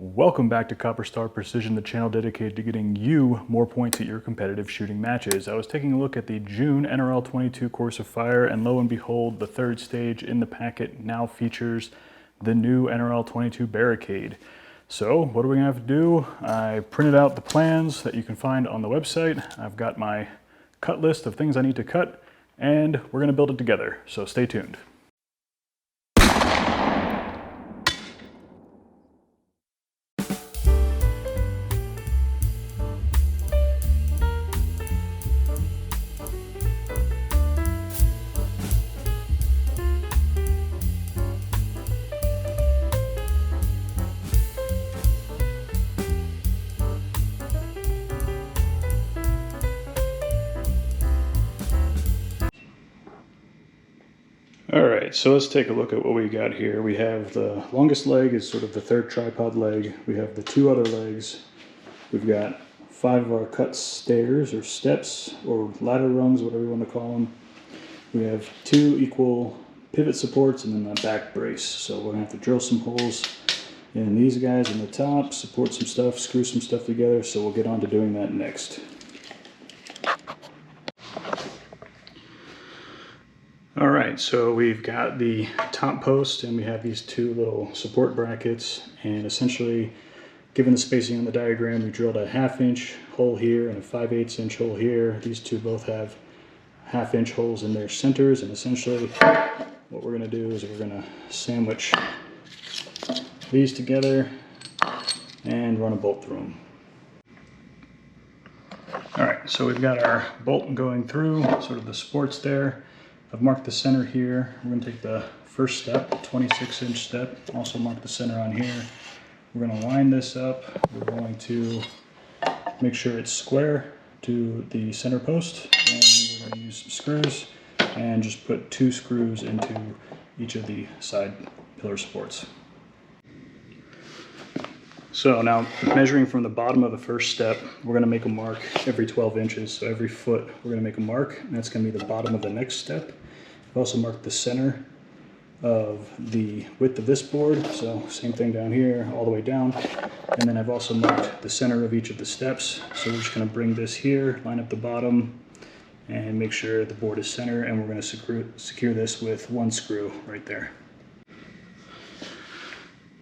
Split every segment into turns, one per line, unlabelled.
Welcome back to Copper Star Precision, the channel dedicated to getting you more points at your competitive shooting matches. I was taking a look at the June NRL-22 course of fire, and lo and behold, the third stage in the packet now features the new NRL-22 Barricade. So what are we gonna have to do? I printed out the plans that you can find on the website. I've got my cut list of things I need to cut, and we're gonna build it together, so stay tuned. All right, so let's take a look at what we got here. We have the longest leg is sort of the third tripod leg. We have the two other legs. We've got 5 of our cut stairs or steps or ladder rungs, whatever you want to call them. We have 2 equal pivot supports and then a back brace. So we're gonna have to drill some holes in these guys in the top, support some stuff, screw some stuff together. So we'll get on to doing that next. All right, so we've got the top post and we have these 2 little support brackets, and essentially, given the spacing on the diagram, we drilled a 1/2 inch hole here and a 5/8 inch hole here. These 2 both have 1/2 inch holes in their centers, and essentially what we're gonna do is we're gonna sandwich these together and run a bolt through them. All right, so we've got our bolt going through, sort of the supports there. I've marked the center here. We're going to take the first step, 26-inch step, also mark the center on here. We're going to line this up. We're going to make sure it's square to the center post, and we're going to use some screws and just put 2 screws into each of the side pillar supports. So now, measuring from the bottom of the first step, we're going to make a mark every 12 inches. So every foot, we're going to make a mark, and that's going to be the bottom of the next step. I've also marked the center of the width of this board, so same thing down here, all the way down. And then I've also marked the center of each of the steps. So we're just going to bring this here, line up the bottom, and make sure the board is center, and we're going to secure this with 1 screw right there.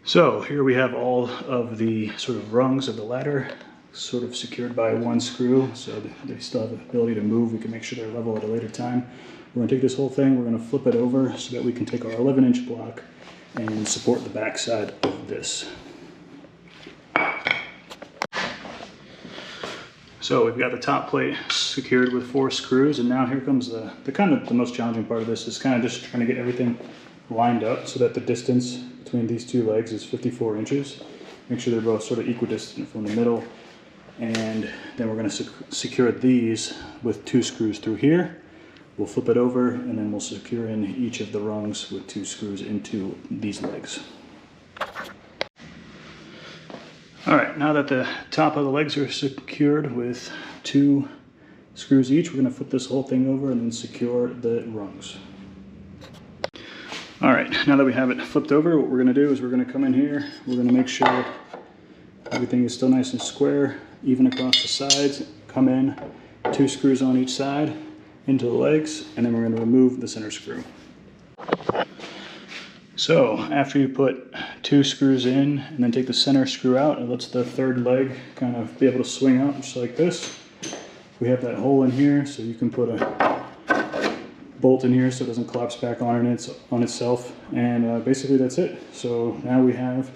So here we have all of the sort of rungs of the ladder sort of secured by 1 screw, so they still have the ability to move. We can make sure they're level at a later time. We're going to take this whole thing, we're going to flip it over so that we can take our 11-inch block and support the back side of this. So we've got the top plate secured with 4 screws, and now here comes the kind of the most challenging part of this, is kind of just trying to get everything lined up so that the distance between these 2 legs is 54 inches. Make sure they're both sort of equidistant from the middle. And then we're going to secure these with 2 screws through here. We'll flip it over, and then we'll secure in each of the rungs with 2 screws into these legs. All right, now that the top of the legs are secured with 2 screws each, we're going to flip this whole thing over and then secure the rungs. All right, now that we have it flipped over, what we're going to do is we're going to come in here, we're going to make sure everything is still nice and square, even across the sides. Come in, 2 screws on each side into the legs, and then we're going to remove the center screw. So after you put 2 screws in and then take the center screw out, it lets the third leg kind of be able to swing out just like this. We have that hole in here, so you can put a bolt in here so it doesn't collapse back on itself, and basically that's it. So now we have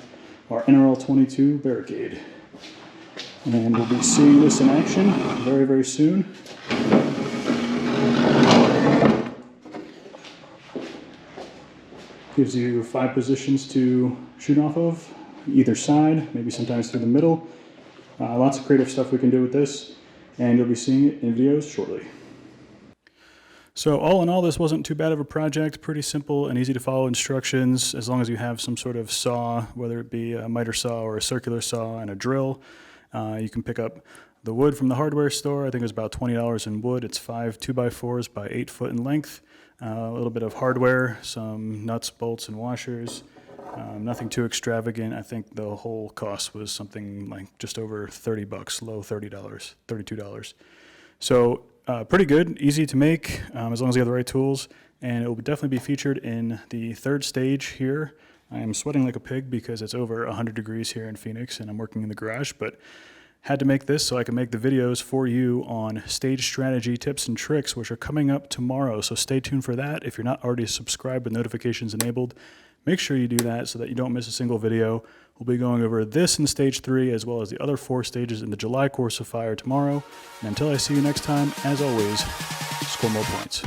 our NRL-22 Barricade, and we'll be seeing this in action very, very soon. Gives you 5 positions to shoot off of, either side, maybe sometimes through the middle. Lots of creative stuff we can do with this, and you'll be seeing it in videos shortly. So all in all, this wasn't too bad of a project, pretty simple and easy to follow instructions, as long as you have some sort of saw, whether it be a miter saw or a circular saw, and a drill. You can pick up the wood from the hardware store. I think it was about $20 in wood. It's 5 2x4s by 8 foot in length. A little bit of hardware, some nuts, bolts, and washers, Nothing too extravagant. I think the whole cost was something like just over $30, low $30, $32. So pretty good, easy to make as long as you have the right tools. And it will definitely be featured in the third stage here. I am sweating like a pig because it's over 100 degrees here in Phoenix and I'm working in the garage, but had to make this so I can make the videos for you on stage strategy tips and tricks, which are coming up tomorrow. So stay tuned for that. If you're not already subscribed with notifications enabled, make sure you do that so that you don't miss a single video. We'll be going over this in stage 3 as well as the other 4 stages in the July course of fire tomorrow. And until I see you next time, as always, score more points.